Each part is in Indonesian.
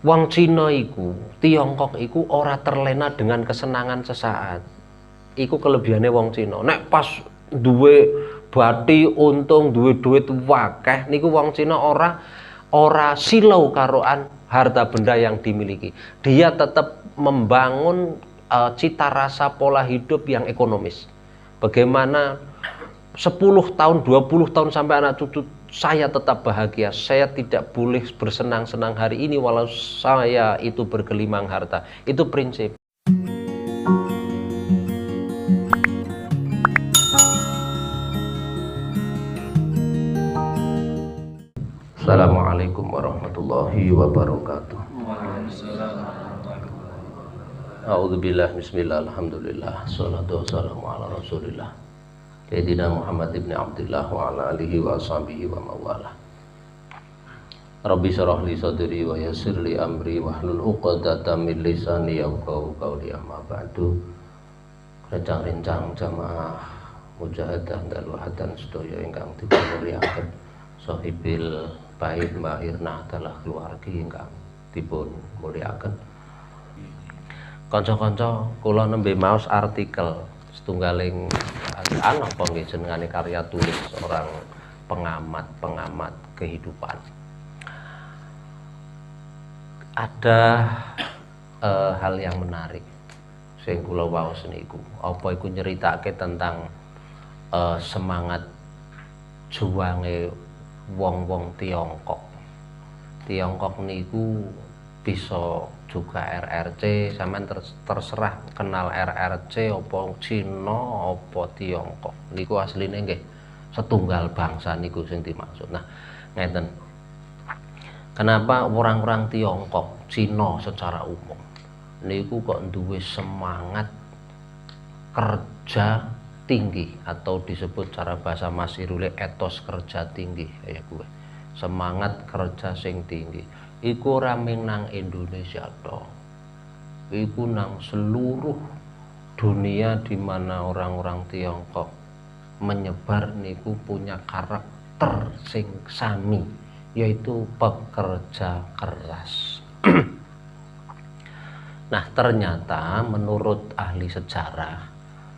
Wong Cina iku, Tiongkok iku ora terlena dengan kesenangan sesaat. Iku kelebihannya wong Cina. Nek pas duwe bati untung, duwe duit wakeh niku wong Cina ora silau karoan harta benda yang dimiliki. Dia tetap membangun cita rasa pola hidup yang ekonomis. Bagaimana 10 tahun, 20 tahun sampai anak cucu saya tetap bahagia. Saya tidak boleh bersenang-senang hari ini walau saya itu bergelimang harta. Itu prinsip. Assalamualaikum warahmatullahi wabarakatuh. A'udzubillah, bismillah, alhamdulillah, salatu wassalamu ala rasulillah Sayyidina Muhammad ibn Abdullah wa ala alihi wa ashabihi wa mawala. Rabbi syrah li sadri wa yassir li amri wahlul 'uqdatam min lisani yafqahu qawli, amma ba'du. Rencang-rencang jamaah mujahadah dan wahatan sedaya ingkang dipunmulyakaken, sahibil baik Mbak Irna adalah keluarga ingkang dipun mulyakaken. Kanca-kanca kula nembe maos artikel setunggaling apa nggih jenengane karya tulis seorang pengamat kehidupan. Ada hal yang menarik sing kula waos niku. Apa iku nyeritake tentang semangat juange wong-wong Tiongkok. Tiongkok niku bisa juga RRC, sampean terserah kenal RRC apa Cina apa Tiongkok. Niku asline nggih setunggal bangsa niku sing dimaksud. Nah, ngeten. Kenapa orang-orang Tiongkok, Cina secara umum niku kok duwe semangat kerja tinggi atau disebut cara bahasa Mas Irule etos kerja tinggi ya gue. Semangat kerja sing tinggi. Iku raming nang Indonesia toh. Iku nang seluruh dunia di mana orang-orang Tiongkok menyebar niku punya karakter sing sami, yaitu pekerja keras. Nah, ternyata menurut ahli sejarah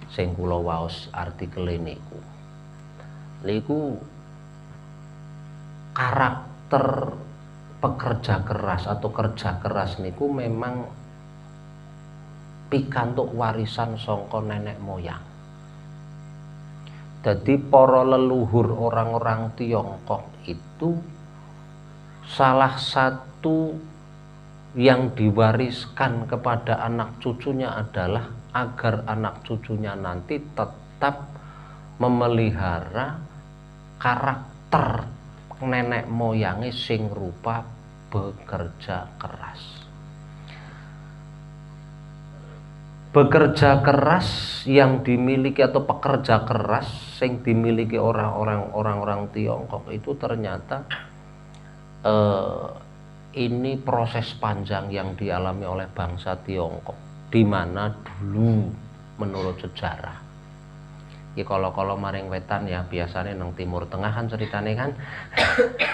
sing kula waos artikel niku karakter pekerja keras atau kerja keras niku memang pikantuk warisan saka nenek moyang. Jadi para leluhur orang-orang Tiongkok itu salah satu yang diwariskan kepada anak cucunya adalah agar anak cucunya nanti tetap memelihara karakter nenek moyange sing rupa bekerja keras. Bekerja keras yang dimiliki atau pekerja keras yang dimiliki orang-orang Tiongkok itu ternyata ini proses panjang yang dialami oleh bangsa Tiongkok, di mana dulu menurut sejarah ya kalau maring wetan ya biasanya nang Timur Tengah kan ceritane kan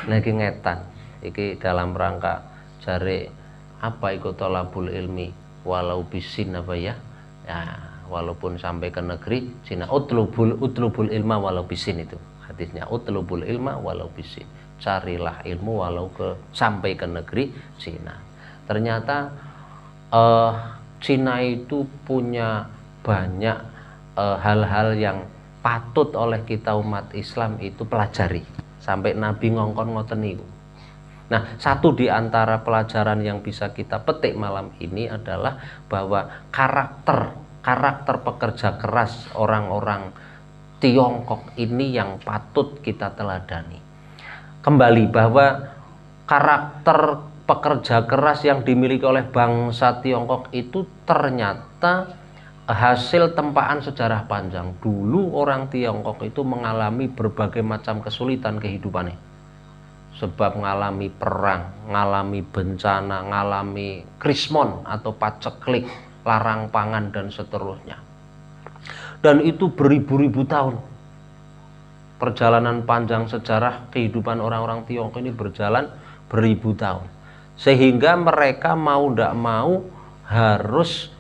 lagi ngetan iki dalam rangka jare apa iku thalabul ilmi walau bisin apa ya walaupun sampai ke negeri Cina utlubul ilma walau bisin, itu hadisnya utlubul ilma walau bisin, carilah ilmu walau sampai ke negeri Cina. Ternyata Cina itu punya banyak hal-hal yang patut oleh kita umat Islam itu pelajari, sampai Nabi ngongkon ngoten niku. Nah, satu di antara pelajaran yang bisa kita petik malam ini adalah bahwa karakter pekerja keras orang-orang Tiongkok ini yang patut kita teladani. Kembali bahwa karakter pekerja keras yang dimiliki oleh bangsa Tiongkok itu ternyata hasil tempaan sejarah panjang. Dulu orang Tiongkok itu mengalami berbagai macam kesulitan kehidupannya. Sebab mengalami perang, mengalami bencana, mengalami krismon atau paceklik, larang pangan dan seterusnya. Dan itu beribu-ribu tahun. Perjalanan panjang sejarah kehidupan orang-orang Tiongkok ini berjalan beribu tahun. sehingga mereka mau tidak mau harus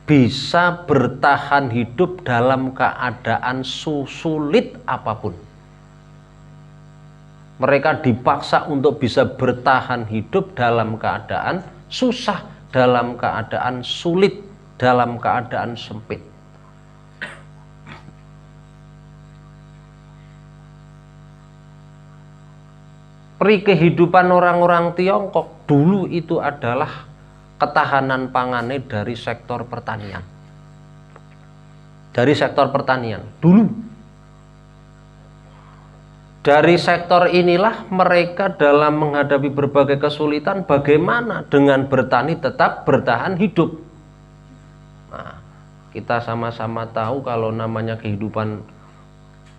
bisa bertahan hidup dalam keadaan sulit apapun. Mereka dipaksa untuk bisa bertahan hidup dalam keadaan susah, dalam keadaan sulit, dalam keadaan sempit. Peri kehidupan orang-orang Tiongkok dulu itu adalah ketahanan pangannya dari sektor pertanian. Dari sektor pertanian dulu. Dari sektor inilah mereka dalam menghadapi berbagai kesulitan bagaimana dengan bertani tetap bertahan hidup. Nah, kita sama-sama tahu kalau namanya kehidupan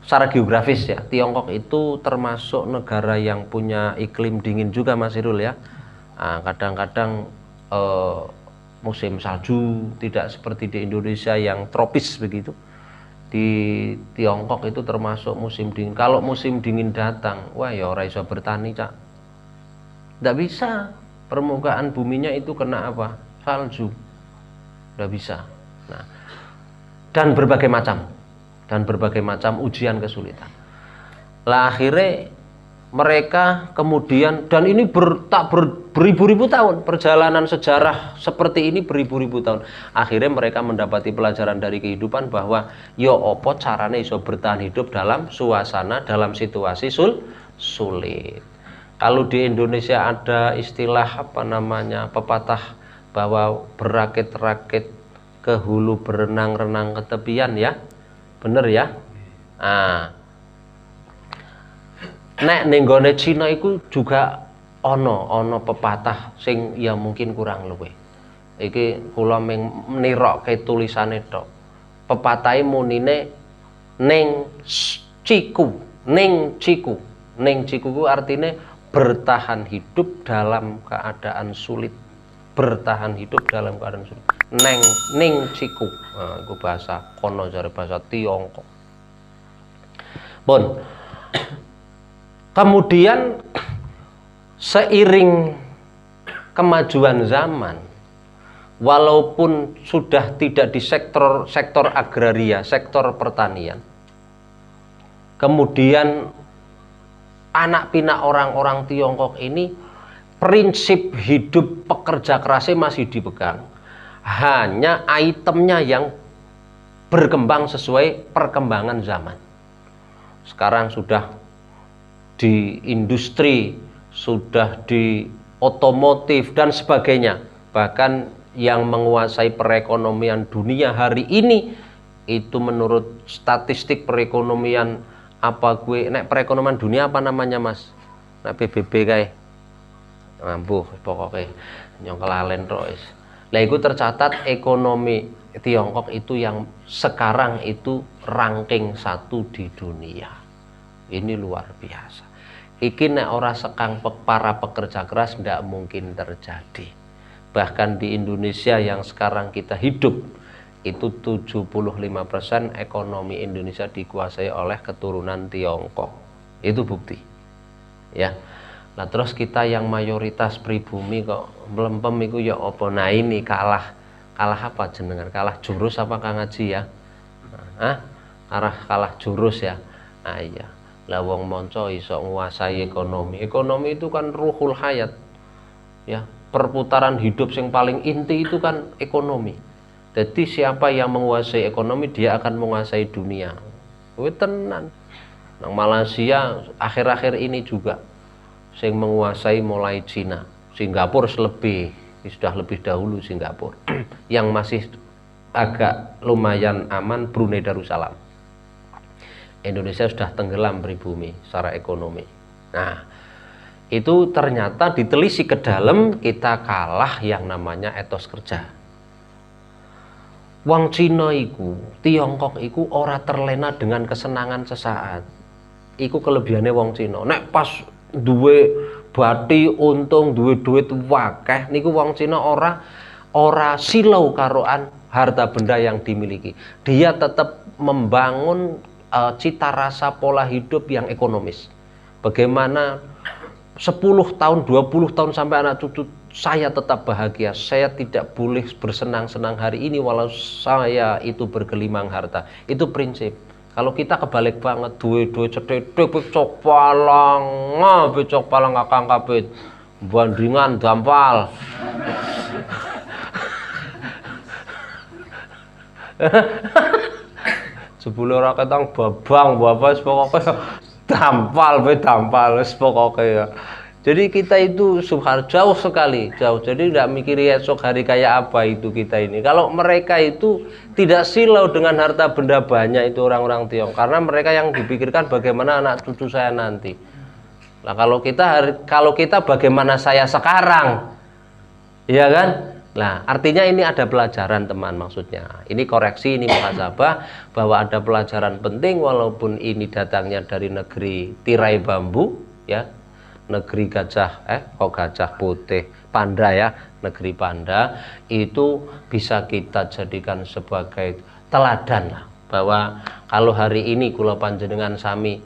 secara geografis ya, Tiongkok itu termasuk negara yang punya iklim dingin juga Mas Irul ya. Nah, kadang-kadang musim salju, tidak seperti di Indonesia yang tropis begitu. Di Tiongkok itu termasuk musim dingin. Kalau musim dingin datang, wah ya ora iso bertani cak. Tidak bisa. Permukaan buminya itu kena apa? Salju. Tidak bisa. Nah, dan berbagai macam ujian kesulitan. Lah akhirnya mereka kemudian, dan ini beribu-ribu tahun, perjalanan sejarah seperti ini beribu-ribu tahun. Akhirnya mereka mendapati pelajaran dari kehidupan bahwa yo opo carane iso bertahan hidup dalam suasana, dalam situasi sulit. Kalau di Indonesia ada istilah apa namanya, pepatah bahwa berakit-rakit ke hulu, berenang-renang ke tepian ya. Bener ya? Nah, nek ning gone Cina iku juga ana pepatah sing ya mungkin kurang luwih. Iki kula nirokke tulisane tok. Pepatahe munine ning ciku. Ning ciku ku artine bertahan hidup dalam keadaan sulit. Bertahan hidup dalam keadaan sulit. Ning ciku. Nah, iku bahasa kono jare bahasa Tiongkok. Pun kemudian seiring kemajuan zaman, walaupun sudah tidak di sektor agraria, sektor pertanian, kemudian anak pinak orang-orang Tiongkok ini prinsip hidup pekerja kerasnya masih dipegang, hanya itemnya yang berkembang sesuai perkembangan zaman. Sekarang sudah di industri, sudah di otomotif dan sebagainya. Bahkan yang menguasai perekonomian dunia hari ini itu menurut statistik perekonomian nek perekonomian dunia apa namanya Mas? Nek PBB kae. Mampu pokoknya nyong kelalen terus. Lah itu tercatat ekonomi Tiongkok itu yang sekarang itu ranking 1 di dunia. Ini luar biasa. Iki nek ora sekang para pekerja keras ndak mungkin terjadi. Bahkan di Indonesia yang sekarang kita hidup itu 75% ekonomi Indonesia dikuasai oleh keturunan Tiongkok. Itu bukti. Ya. Nah terus kita yang mayoritas pribumi kok melempem iku ya apa? Nah ini kalah apa jenengan? Kalah jurus apa Kang Haji ya? Kalah jurus ya. Nah iya. Lah wong monco iso nguasai ekonomi. Ekonomi itu kan ruhul hayat. Ya, perputaran hidup yang paling inti itu kan ekonomi. Jadi siapa yang menguasai ekonomi dia akan menguasai dunia. Kuwi tenan. Nang Malaysia akhir-akhir ini juga sing menguasai mulai Cina. Singapura sudah lebih dahulu Singapura. Yang masih agak lumayan aman Brunei Darussalam. Indonesia sudah tenggelam pribumi secara ekonomi. Nah, itu ternyata ditelisik ke dalam kita kalah yang namanya etos kerja. Wong Cina iku, Tiongkok iku ora terlena dengan kesenangan sesaat. Iku kelebihannya wong Cina. Nek pas duwe bati untung, duwe duit wakeh niku wong Cina ora silau karoan harta benda yang dimiliki. Dia tetap membangun cita rasa pola hidup yang ekonomis. Bagaimana 10 tahun, 20 tahun sampai anak cucu saya tetap bahagia, saya tidak boleh bersenang-senang hari ini walau saya itu bergelimang harta. Itu prinsip. Kalau kita kebalik banget, duwe-duwe cedhek becok palang kakang kabeh. Bandingan dampal. Jebule ora ketang babang, bapak pokoke dampal wis pokoke ya. Jadi kita itu jauh sekali, jauh. Jadi tidak mikiri esok hari kayak apa itu kita ini. Kalau mereka itu tidak silau dengan harta benda banyak itu orang-orang Tiongkok, karena mereka yang dipikirkan bagaimana anak cucu saya nanti. Nah, kalau kita bagaimana saya sekarang, ya kan? Nah, artinya ini ada pelajaran teman, maksudnya. Ini koreksi, ini muhasabah bahwa ada pelajaran penting walaupun ini datangnya dari negeri tirai bambu, ya. Negeri gajah gajah putih, panda ya, negeri panda, itu bisa kita jadikan sebagai teladan lah, bahwa kalau hari ini kula panjenengan sami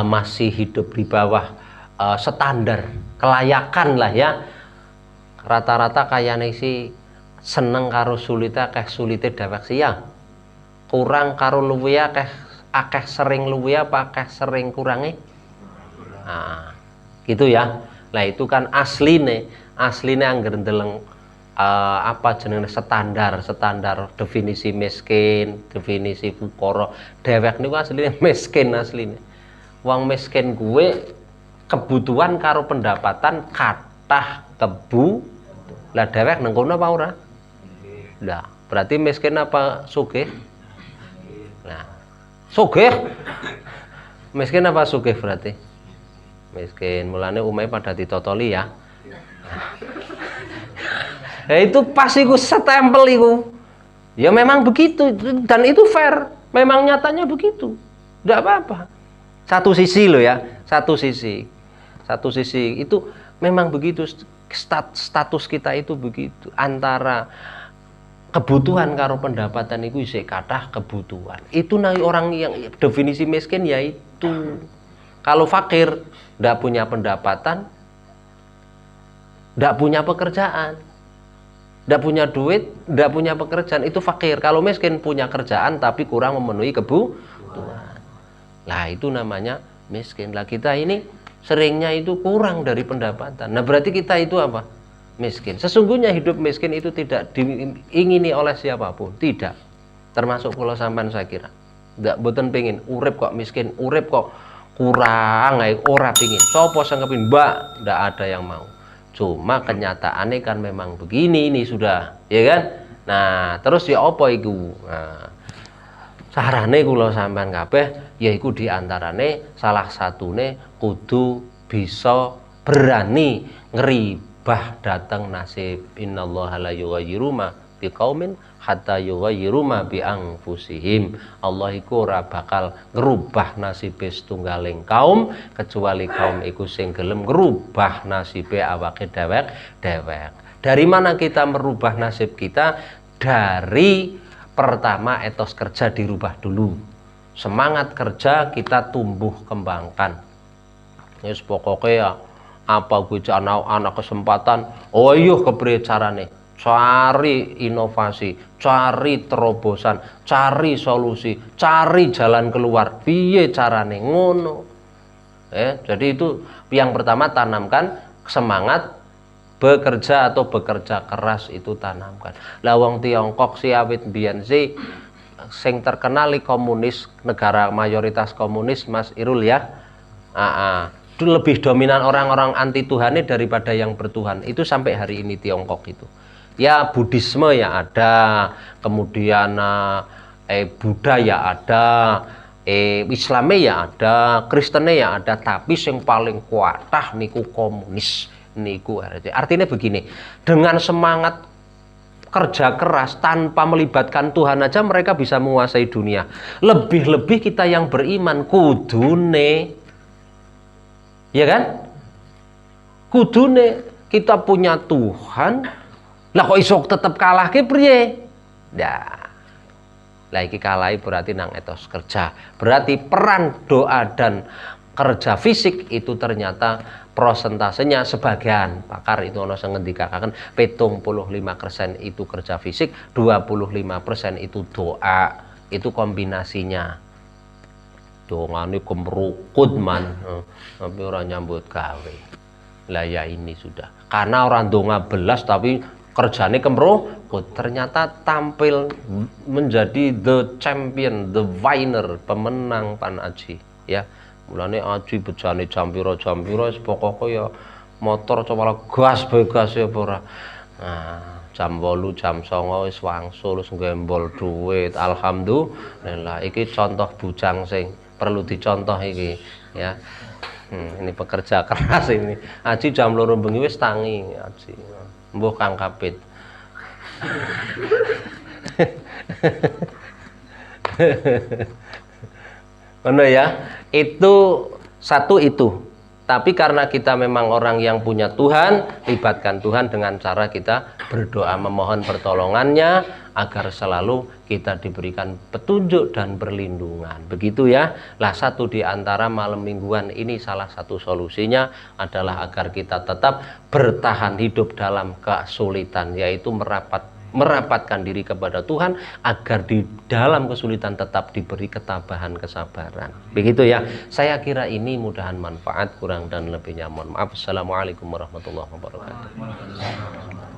masih hidup di bawah standar kelayakan lah ya, rata-rata kayane sih seneng karo sulite akeh sulite dewek sia, kurang karo luwe akeh sering luwe apa akeh sering kurangi. Nah, gitu ya. Nah, itu kan asline angger ndeleng apa jenenge standar definisi miskin, definisi fukara. Dhewek niku asline miskin asline. Wong miskin gue kebutuhan karo pendapatan kathah kebu. Lah dhewek nang kono apa ora? Lah, berarti miskin apa sugih? Nah, sugih. Miskin apa sugih berarti? Miskin, mulane umai pada ditotoli ya. Nah, itu pas iku setempel iku. Ya memang begitu dan itu fair. Memang nyatanya begitu. Enggak apa-apa. Satu sisi loh ya, satu sisi itu memang begitu, status kita itu begitu, antara kebutuhan karo pendapatan itu isih kathah kebutuhan. Itu nang orang yang definisi miskin yaitu kalau fakir, tidak punya pendapatan, tidak punya pekerjaan, tidak punya duit, tidak punya pekerjaan, itu fakir. Kalau miskin punya kerjaan tapi kurang memenuhi kebutuhan, lah itu namanya miskin. Lah kita ini seringnya itu kurang dari pendapatan. Nah berarti kita itu apa? Miskin. Sesungguhnya hidup miskin itu tidak diingini oleh siapapun, tidak. Termasuk kalau sampean saya kira. Tidak boten pengen urip kok miskin, urip kok kurang, ora pingin. Sopo sing kepin, Mbak, ndak ada yang mau. Cuma kenyataannya kan memang begini ini sudah, ya kan? Nah, terus ya apa iku? Nah, sarane kula sampean kabeh yaiku diantarane salah satune kudu bisa berani ngeribah datang nasib. Innallaha la yughayyiru ma biqaumin hatta yughayyiru ma bi anfusihim. Allah iku ora bakal ngerubah nasibe setunggaling kaum kecuali kaum iku sing gelem ngerubah nasibe awake dewek. Dari mana kita merubah nasib kita? Dari pertama etos kerja dirubah dulu. Semangat kerja kita tumbuh kembangkan. Wis pokoke ya apa gue anak kesempatan, oh iya kepriye carane? Cari inovasi, cari terobosan, cari solusi, cari jalan keluar. Piye carane ngono? Jadi itu yang pertama, tanamkan semangat bekerja atau bekerja keras, itu tanamkan. Lah wong Tiongkok si awit biyen si sing terkenal komunis, negara mayoritas komunis Mas Irul ya. Itu lebih dominan orang-orang anti Tuhane daripada yang bertuhan. Itu sampai hari ini Tiongkok itu. Ya Buddhisme ya ada, kemudian Buddha ya ada, Islamnya ya ada, Kristennya ya ada, tapi yang paling kuatah niku komunis niku. Artinya begini, dengan semangat kerja keras tanpa melibatkan Tuhan aja mereka bisa menguasai dunia. Lebih-lebih kita yang beriman kudune, ya kan? Kudune kita punya Tuhan. Lah kok iso tetep kalah ke priye? Nah, lah iki kalah berarti nang etos kerja. Berarti peran doa dan kerja fisik itu ternyata prosentasenya sebagian pakar itu ono sing ngendikaken 75% itu kerja fisik, 25% itu doa. Itu kombinasinya. Dongane kemrukut man, tapi orang nyambut gawe. Lah ya ini sudah. Karena orang donga belas tapi kerjane kemrukut, ternyata tampil menjadi the champion, the winner, pemenang pan aji ya. Mulane aji bejane jam pira pokoke ya motor coba gas begas ya ora. Nah, jam 8 jam 9 wis wangsul wis gembol duit. Alhamdulillah iki contoh bujang sing perlu dicontoh iki ya. Ini pekerja keras ini. Aji jam 2 bengi wis tangi aji. Mbuh Kang Kapit. Benar ya, itu satu itu. Tapi karena kita memang orang yang punya Tuhan, libatkan Tuhan dengan cara kita berdoa memohon pertolongannya agar selalu kita diberikan petunjuk dan perlindungan. Begitu ya. Lah satu di antara malam mingguan ini salah satu solusinya adalah agar kita tetap bertahan hidup dalam kesulitan, yaitu merapatkan diri kepada Tuhan agar di dalam kesulitan tetap diberi ketabahan, kesabaran. Begitu ya. Saya kira ini mudahan manfaat, kurang dan lebihnya mohon maaf. Assalamualaikum warahmatullahi wabarakatuh.